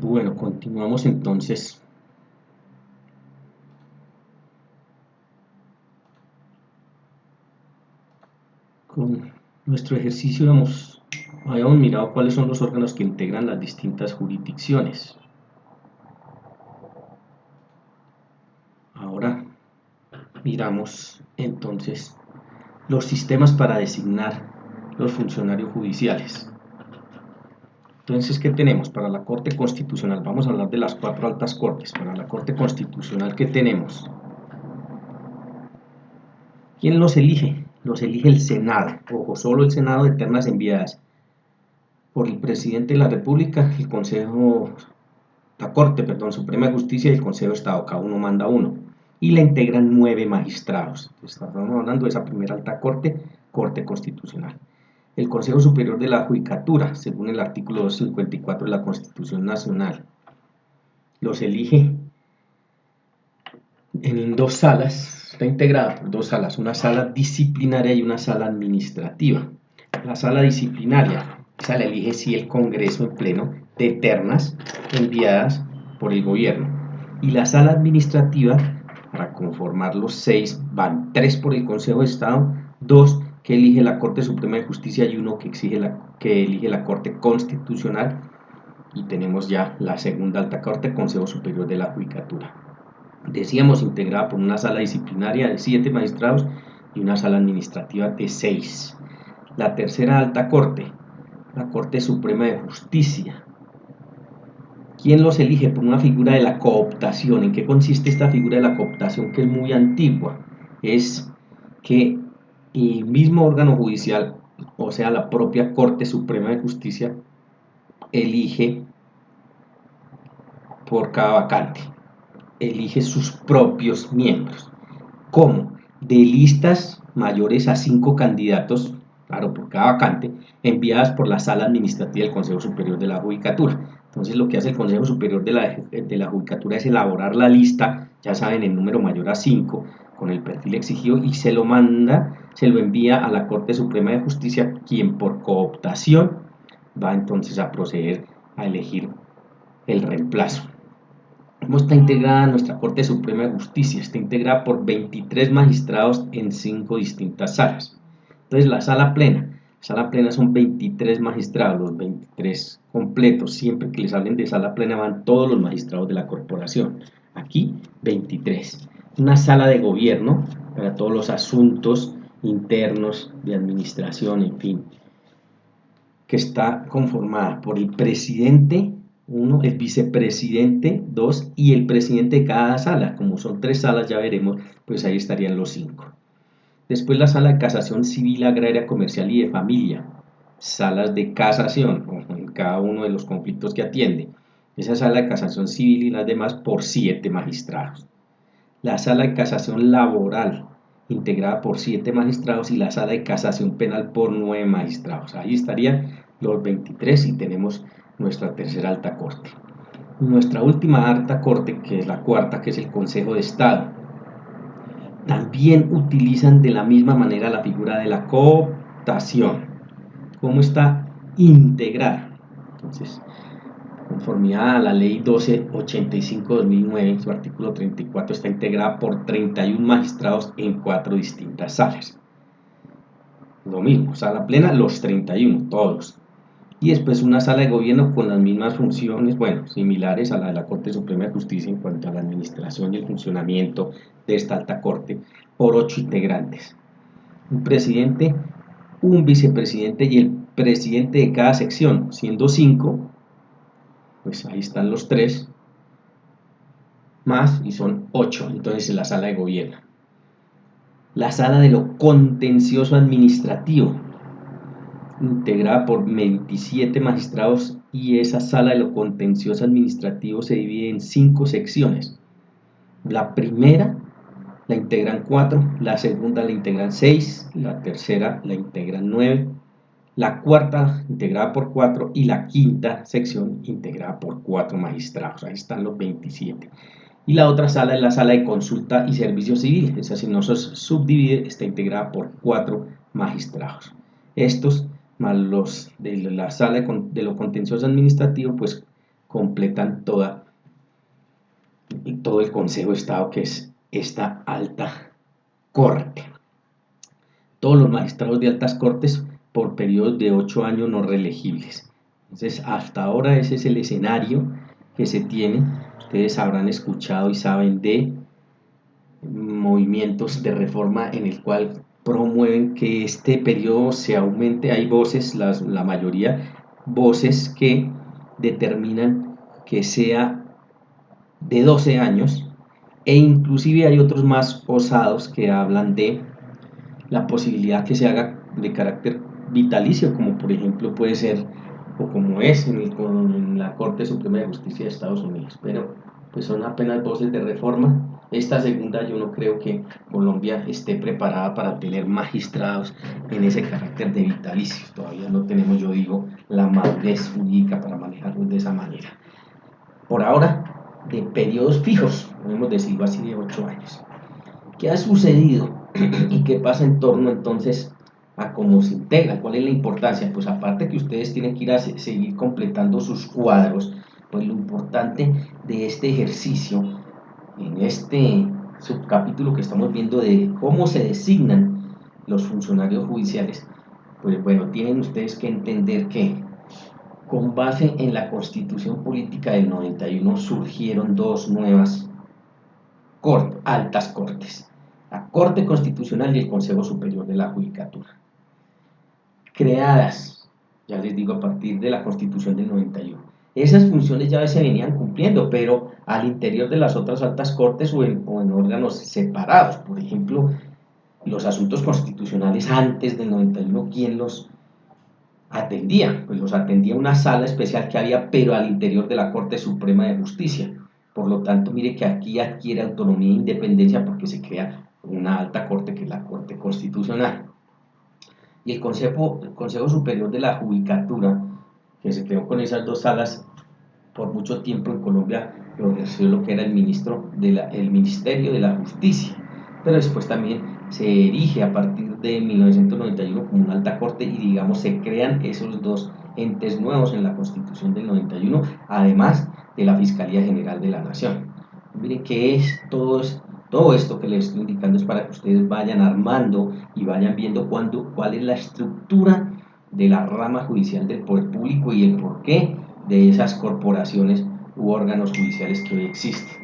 Bueno, continuamos entonces con nuestro ejercicio. Habíamos mirado cuáles son los órganos que integran las distintas jurisdicciones. Ahora miramos entonces los sistemas para designar los funcionarios judiciales. Entonces, ¿qué tenemos? Para la Corte Constitucional, vamos a hablar de las 4 altas cortes. Para la Corte Constitucional, ¿qué tenemos? ¿Quién los elige? Los elige el Senado. Ojo, solo el Senado, de ternas enviadas por el Presidente de la República, la Corte Suprema de Justicia y el Consejo de Estado. Cada uno manda uno. Y la integran 9 magistrados. Estamos hablando de esa primera alta corte, Corte Constitucional. El Consejo Superior de la Judicatura, según el artículo 254 de la Constitución Nacional, los elige en 2 salas. Está integrada por 2 salas, una sala disciplinaria y una sala administrativa. La sala disciplinaria, esa la elige sí el Congreso en pleno, de ternas enviadas por el gobierno. Y la sala administrativa, para conformar los 6, van 3 por el Consejo de Estado, 2 que elige la Corte Suprema de Justicia y 1 que elige la Corte Constitucional. Y tenemos ya la segunda alta corte, Consejo Superior de la Judicatura. Decíamos, integrada por una sala disciplinaria de 7 magistrados y una sala administrativa de 6. La tercera alta corte, la Corte Suprema de Justicia. ¿Quién los elige? Por una figura de la cooptación. ¿En qué consiste esta figura de la cooptación, que es muy antigua? Es que el mismo órgano judicial, o sea, la propia Corte Suprema de Justicia, elige por cada vacante, elige sus propios miembros. ¿Cómo? De listas mayores a 5 candidatos, claro, por cada vacante, enviadas por la sala administrativa del Consejo Superior de la Judicatura. Entonces, lo que hace el Consejo Superior de la Judicatura es elaborar la lista, ya saben, en número mayor a 5, con el perfil exigido, y se lo envía a la Corte Suprema de Justicia, quien por cooptación va entonces a proceder a elegir el reemplazo. ¿Cómo está integrada nuestra Corte Suprema de Justicia? Está integrada por 23 magistrados en 5 distintas salas. Entonces, la sala plena son 23 magistrados, los 23 completos. Siempre que les hablen de sala plena van todos los magistrados de la corporación. Aquí, 23. Una sala de gobierno para todos los asuntos internos de administración, en fin, que está conformada por el presidente, 1, el vicepresidente, 2, y el presidente de cada sala. Como son 3 salas, ya veremos, pues ahí estarían los 5. Después la sala de casación civil, agraria, comercial y de familia. Salas de casación, en cada uno de los conflictos que atiende. Esa sala de casación civil y las demás por 7 magistrados. La sala de casación laboral, integrada por 7 magistrados, y la sala de casación penal por 9 magistrados. Ahí estarían los 23 y tenemos nuestra tercera alta corte. Nuestra última alta corte, que es la cuarta, que es el Consejo de Estado, también utilizan de la misma manera la figura de la cooptación. ¿Cómo está integrada? Entonces, conformidad a la ley 1285-2009, su artículo 34, está integrada por 31 magistrados en 4 distintas salas. Lo mismo, sala plena, los 31, todos. Y después una sala de gobierno con las mismas funciones, bueno, similares a la de la Corte Suprema de Justicia en cuanto a la administración y el funcionamiento de esta alta corte, por 8 integrantes. Un presidente, un vicepresidente y el presidente de cada sección, siendo 5, pues ahí están los 3 más y son 8, entonces en la sala de gobierno. La sala de lo contencioso administrativo, integrada por 27 magistrados, y esa sala de lo contencioso administrativo se divide en 5 secciones. La primera la integran 4, la segunda la integran 6, la tercera la integran 9, la cuarta integrada por 4 y la quinta sección integrada por 4 magistrados. Ahí están los 27. Y la otra sala es la sala de consulta y servicio civil. Esa, si no se subdivide, está integrada por 4 magistrados. Estos más los de la sala de lo contencioso administrativo, pues completan todo el Consejo de Estado, que es esta alta corte. Todos los magistrados de altas cortes por periodos de 8 años no reelegibles. Entonces, hasta ahora ese es el escenario que se tiene. Ustedes habrán escuchado y saben de movimientos de reforma en el cual promueven que este periodo se aumente. Hay voces, la mayoría, voces que determinan que sea de 12 años, e inclusive hay otros más osados que hablan de la posibilidad que se haga de carácter vitalicio, como por ejemplo puede ser, o como es en la Corte Suprema de Justicia de Estados Unidos, pero pues son apenas voces de reforma. Esta segunda, yo no creo que Colombia esté preparada para tener magistrados en ese carácter de vitalicio. Todavía no tenemos, yo digo, la madurez jurídica para manejarlos de esa manera. Por ahora, de periodos fijos, podemos decirlo así, de 8 años. ¿Qué ha sucedido y qué pasa en torno entonces a cómo se integra? ¿Cuál es la importancia? Pues aparte que ustedes tienen que ir a seguir completando sus cuadros, pues lo importante de este ejercicio, en este subcapítulo que estamos viendo de cómo se designan los funcionarios judiciales, pues bueno, tienen ustedes que entender que con base en la Constitución Política del 91 surgieron dos nuevas altas cortes: la Corte Constitucional y el Consejo Superior de la Judicatura, creadas, ya les digo, a partir de la Constitución del 91. Esas funciones ya se venían cumpliendo, pero al interior de las otras altas cortes o en órganos separados. Por ejemplo, los asuntos constitucionales antes del 91, ¿quién los atendía? Pues los atendía una sala especial que había, pero al interior de la Corte Suprema de Justicia. Por lo tanto, mire que aquí adquiere autonomía e independencia porque se crea una alta corte, que es la Corte Constitucional. Y el Consejo Superior de la Judicatura, que se creó con esas dos salas por mucho tiempo en Colombia, lo ejerció lo que era el Ministerio de la Justicia, pero después también se erige a partir de 1991 como una alta corte, y digamos se crean esos dos entes nuevos en la Constitución del 91, además de la Fiscalía General de la Nación. Miren que todo esto que les estoy indicando es para que ustedes vayan armando y vayan viendo cuál es la estructura de la rama judicial del poder público y el porqué de esas corporaciones u órganos judiciales que hoy existen.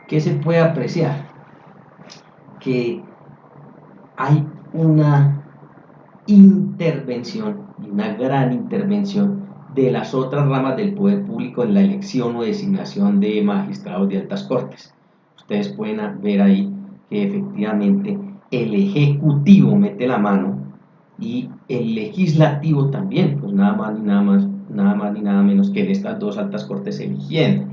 ¿Qué se puede apreciar? Que hay una intervención, una gran intervención de las otras ramas del poder público en la elección o designación de magistrados de altas cortes. Ustedes pueden ver ahí que efectivamente el Ejecutivo mete la mano y el Legislativo también, pues nada más ni nada menos que en estas dos altas cortes eligiendo.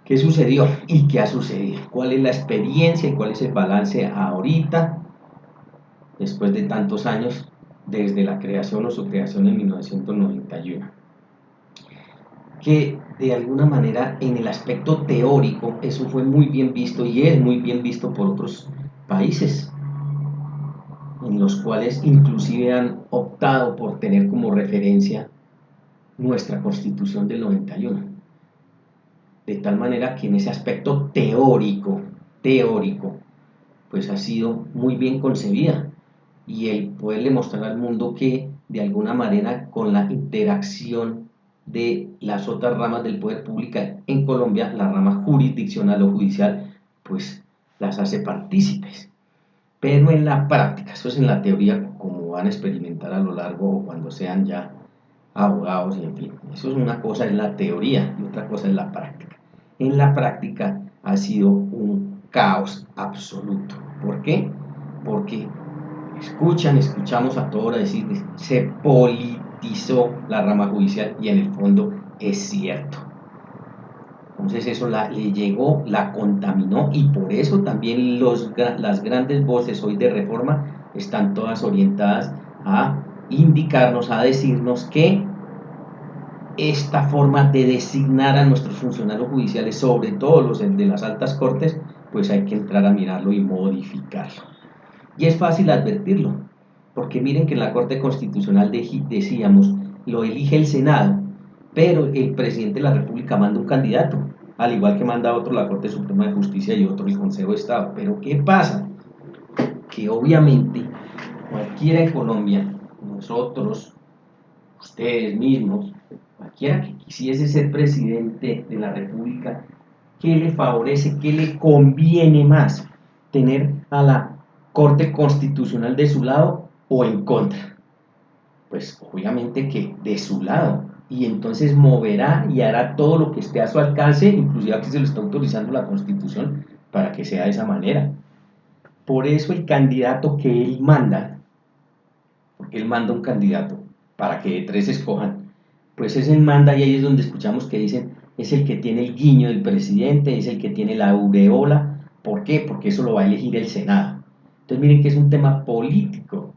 ¿Qué sucedió y qué ha sucedido? ¿Cuál es la experiencia y cuál es el balance ahorita, después de tantos años, desde la creación o su creación en 1991? Que de alguna manera en el aspecto teórico eso fue muy bien visto y es muy bien visto por otros países, en los cuales inclusive han optado por tener como referencia nuestra Constitución del 91. De tal manera que en ese aspecto teórico, pues ha sido muy bien concebida, y el poderle mostrar al mundo que de alguna manera con la interacción de las otras ramas del poder público en Colombia, la rama jurisdiccional o judicial, pues las hace partícipes. Pero en la práctica, eso es en la teoría, como van a experimentar a lo largo o cuando sean ya abogados y en fin, eso es una cosa, en la teoría, y otra cosa es la práctica. En la práctica ha sido un caos absoluto. ¿Por qué? Porque escuchamos a toda hora decir se politizó la rama judicial, y en el fondo es cierto. Entonces eso le llegó, la contaminó, y por eso también las grandes voces hoy de reforma están todas orientadas a indicarnos, a decirnos que esta forma de designar a nuestros funcionarios judiciales, sobre todo los de las altas cortes, pues hay que entrar a mirarlo y modificarlo. Y es fácil advertirlo, porque miren que en la Corte Constitucional decíamos, lo elige el Senado, pero el presidente de la República manda un candidato, al igual que manda otro la Corte Suprema de Justicia y otro el Consejo de Estado. Pero ¿qué pasa? Que obviamente cualquiera en Colombia, nosotros, ustedes mismos, cualquiera que quisiese ser presidente de la República, ¿qué le favorece, qué le conviene más? ¿Tener a la Corte Constitucional de su lado o en contra? Pues obviamente que de su lado, y entonces moverá y hará todo lo que esté a su alcance, inclusive aquí se lo está autorizando la Constitución para que sea de esa manera. Por eso el candidato que él manda, porque él manda un candidato para que de tres escojan, pues ese manda, y ahí es donde escuchamos que dicen es el que tiene el guiño del presidente, es el que tiene la aureola. ¿Por qué? Porque eso lo va a elegir el Senado. Entonces miren que es un tema político.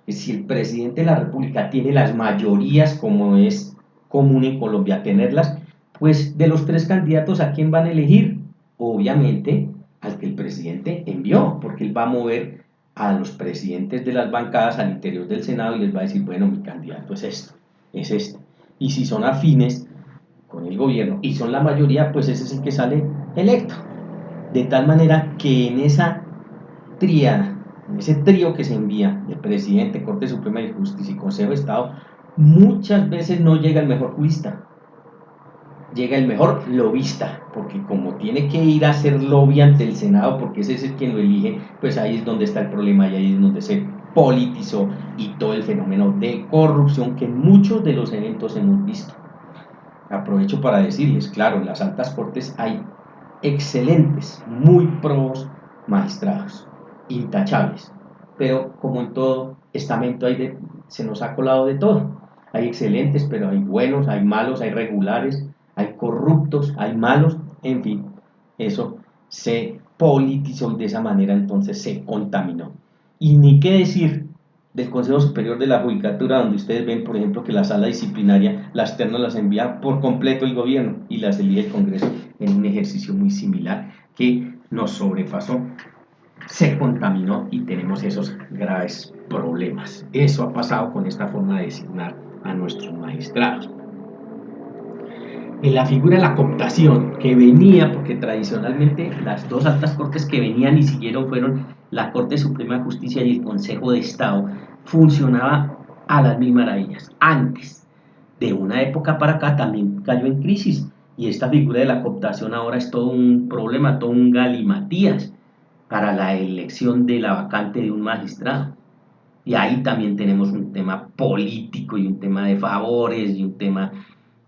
Si el presidente de la República tiene las mayorías, como es común en Colombia tenerlas, pues de los tres candidatos, ¿a quién van a elegir? Obviamente al que el presidente envió, porque él va a mover a los presidentes de las bancadas al interior del Senado y les va a decir, bueno, mi candidato es esto, es este. Y si son afines con el gobierno y son la mayoría, pues ese es el que sale electo. De tal manera que en esa tríada, en ese trío que se envía de presidente, Corte Suprema de Justicia y Consejo de Estado, muchas veces no llega el mejor jurista, llega el mejor lobista, porque como tiene que ir a hacer lobby ante el Senado, porque ese es el quien lo elige, pues ahí es donde está el problema y ahí es donde se politizó y todo el fenómeno de corrupción que en muchos de los eventos hemos visto. Aprovecho para decirles, claro, en las altas cortes hay excelentes, muy probos magistrados, intachables, pero como en todo estamento se nos ha colado de todo. Hay excelentes, pero hay buenos, hay malos, hay regulares, hay corruptos, hay malos, en fin, eso se politizó y de esa manera entonces se contaminó. Y ni qué decir del Consejo Superior de la Judicatura, donde ustedes ven, por ejemplo, que la sala disciplinaria, las ternas las envía por completo el gobierno y las elige el Congreso en un ejercicio muy similar que nos sobrepasó, se contaminó y tenemos esos graves problemas. Eso ha pasado con esta forma de designar a nuestros magistrados. En la figura de la cooptación, que venía, porque tradicionalmente las dos altas cortes que venían y siguieron fueron la Corte Suprema de Justicia y el Consejo de Estado, funcionaba a las mil maravillas. Antes, de una época para acá, también cayó en crisis, y esta figura de la cooptación ahora es todo un problema, todo un galimatías para la elección de la vacante de un magistrado. Y ahí también tenemos un tema político y un tema de favores y un tema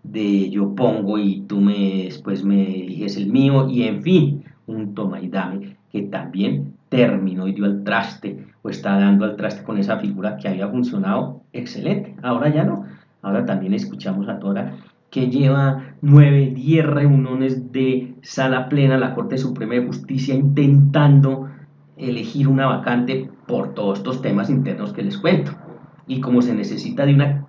de yo pongo y tú después me eliges el mío, y en fin, un toma y dame que también terminó y dio al traste o está dando al traste con esa figura que había funcionado excelente. Ahora ya no, ahora también escuchamos a Tora que lleva 9, 10 reuniones de sala plena la Corte Suprema de Justicia intentando elegir una vacante por todos estos temas internos que les cuento. Y como se necesita de una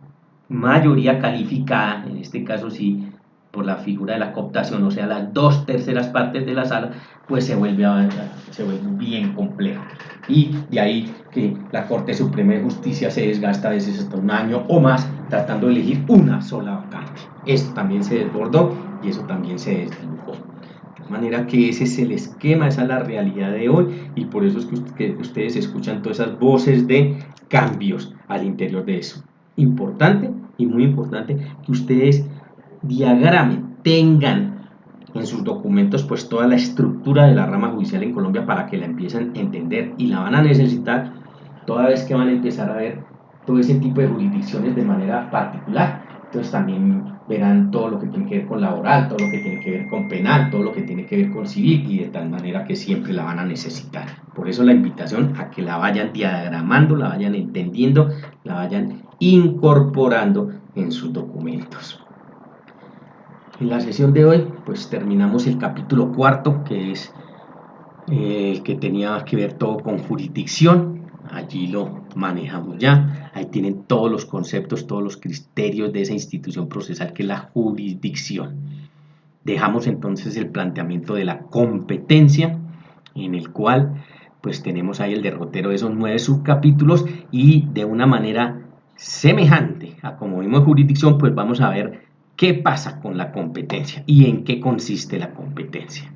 mayoría calificada, en este caso sí, por la figura de la cooptación, o sea, las 2/3 partes de la sala, pues se vuelve bien complejo. Y de ahí que la Corte Suprema de Justicia se desgasta a veces hasta un año o más tratando de elegir una sola vacante. Esto también se desbordó y eso también se desdibujó. De manera que ese es el esquema, esa es la realidad de hoy, y por eso es que ustedes escuchan todas esas voces de cambios al interior de eso. Importante y muy importante que ustedes diagramen, tengan en sus documentos pues toda la estructura de la rama judicial en Colombia para que la empiecen a entender, y la van a necesitar toda vez que van a empezar a ver todo ese tipo de jurisdicciones de manera particular. Entonces también verán todo lo que tiene que ver con laboral, todo lo que tiene que ver con penal, todo lo que tiene que ver con civil, y de tal manera que siempre la van a necesitar. Por eso la invitación a que la vayan diagramando, la vayan entendiendo, la vayan incorporando en sus documentos. En la sesión de hoy pues terminamos el capítulo 4, que es el que tenía que ver todo con jurisdicción. Allí lo manejamos ya, ahí tienen todos los conceptos, todos los criterios de esa institución procesal que es la jurisdicción. Dejamos entonces el planteamiento de la competencia, en el cual pues tenemos ahí el derrotero de esos 9 subcapítulos, y de una manera semejante a como vimos jurisdicción, pues vamos a ver ¿Qué pasa con la competencia y en qué consiste la competencia?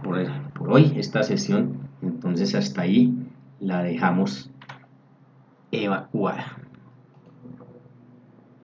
Pues por hoy esta sesión, entonces hasta ahí la dejamos evacuada.